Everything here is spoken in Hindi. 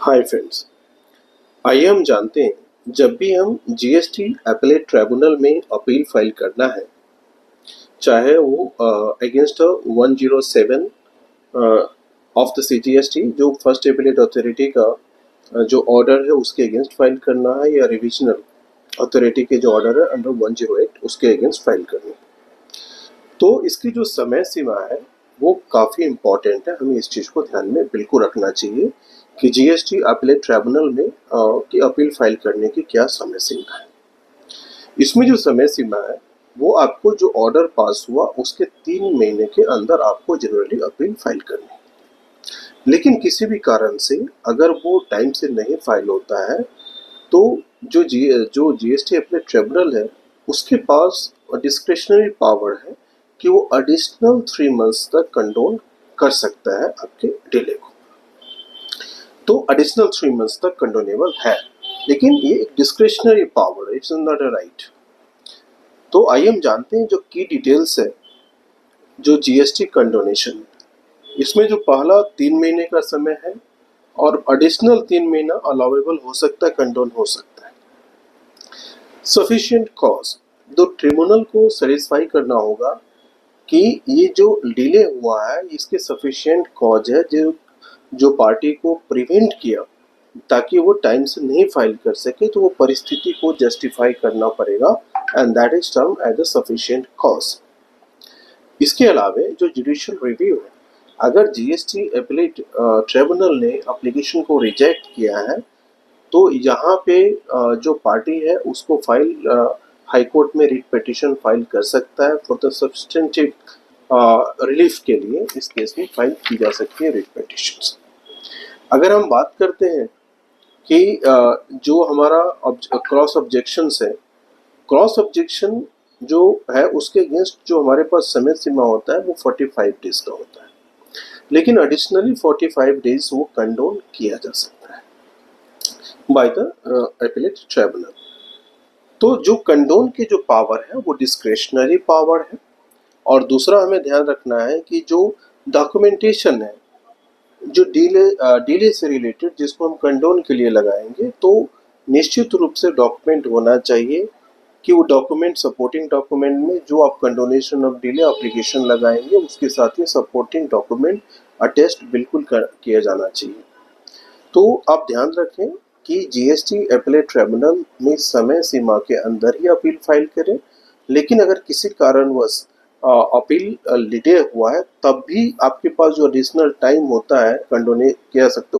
हाय फ्रेंड्स, आइए हम जानते हैं जब भी हम जीएसटी अपीलेट ट्राइब्यूनल में अपील फाइल करना है, चाहे वो अगेंस्ट 107 ऑफ द सीजीएसटी जो फर्स्ट अपीलेट अथॉरिटी का जो ऑर्डर है उसके अगेंस्ट फाइल करना है, या रिविजनल अथॉरिटी के जो ऑर्डर है अंडर 108 उसके अगेंस्ट फाइल करना है। तो इसकी जो समय सीमा है वो काफ़ी इम्पॉर्टेंट है, हमें इस चीज़ को ध्यान में बिल्कुल रखना चाहिए कि जीएसटी अपीलेट ट्राइब्यूनल में की अपील फाइल करने की क्या समय सीमा है। इसमें जो समय सीमा है वो आपको जो ऑर्डर पास हुआ उसके 3 महीने के अंदर आपको जनरली अपील फाइल करनी है। लेकिन किसी भी कारण से अगर वो टाइम से नहीं फाइल होता है तो जो जीएसटी अपीलेट ट्राइब्यूनल है उसके पास डिस्क्रिशनरी पावर है कि वो एडिशनल 3 मंथ्स तक कंडोन कर सकता है आपके डिले को। तो एडिशनल 3 मंथ्स तक कंडोनेबल है, लेकिन ये एक डिस्क्रिशनरी पावर है, इट्स नॉट अ राइट। तो आइए हम जानते हैं जो की डिटेल्स है जो जीएसटी कंडोनेशन। इसमें जो पहला 3 महीने का समय है और एडिशनल 3 महीना अलाउेबल हो सकता है, कंडोन हो सकता है। सफिशिएंट कॉज, तो ट्रिब्यूनल को सेटिस्फाई करना होगा कि ये जो डिले हुआ है इसके सफिशिएंट कॉज है जो पार्टी को प्रिवेंट किया ताकि वो टाइम से नहीं फाइल कर सके, तो वो परिस्थिति को जस्टिफाई करना पड़ेगा and that is term as a sufficient cause. इसके अलावा जो जुडिशियल रिव्यू है, अगर जीएसटी अपीलेट ट्रिब्यूनल ने एप्लीकेशन को रिजेक्ट किया है तो यहाँ पे जो पार्टी है उसको फाइल हाई कोर्ट में रिट पिटीशन फाइल कर सकता है फॉर द सब्सटेंटिव रिलीफ के लिए। इस केस में फाइल की जा सकती है रिट पिटीशन। अगर हम बात करते हैं कि जो हमारा क्रॉस ऑब्जेक्शंस है, क्रॉस ऑब्जेक्शन जो है उसके अगेंस्ट जो हमारे पास समय सीमा होता है वो 45 डेज का होता है, लेकिन एडिशनली 45 डेज वो कंडोन किया जा सकता है बाय द अपीलेट ट्राइब्यूनल। तो जो कंडोन की जो पावर है वो डिस्क्रिशनरी पावर है। और दूसरा हमें ध्यान रखना है कि जो डॉक्यूमेंटेशन है जो डीले से रिलेटेड जिसको हम कंडोन के लिए लगाएंगे, तो निश्चित रूप से डॉक्यूमेंट होना चाहिए कि वो डॉक्यूमेंट सपोर्टिंग डॉक्यूमेंट में जो आप कंडोनेशन ऑफ डिले एप्लीकेशन लगाएंगे उसके साथ ही सपोर्टिंग डॉक्यूमेंट अटेस्ट बिल्कुल किया जाना चाहिए। तो आप ध्यान रखें कि जीएसटी अपीलेट ट्रिब्यूनल में समय सीमा के अंदर ही अपील फाइल करें, लेकिन अगर किसी कारणवश अपील डिले हुआ है तब भी आपके पास जो एडिशनल टाइम होता है कंडोने कह सकते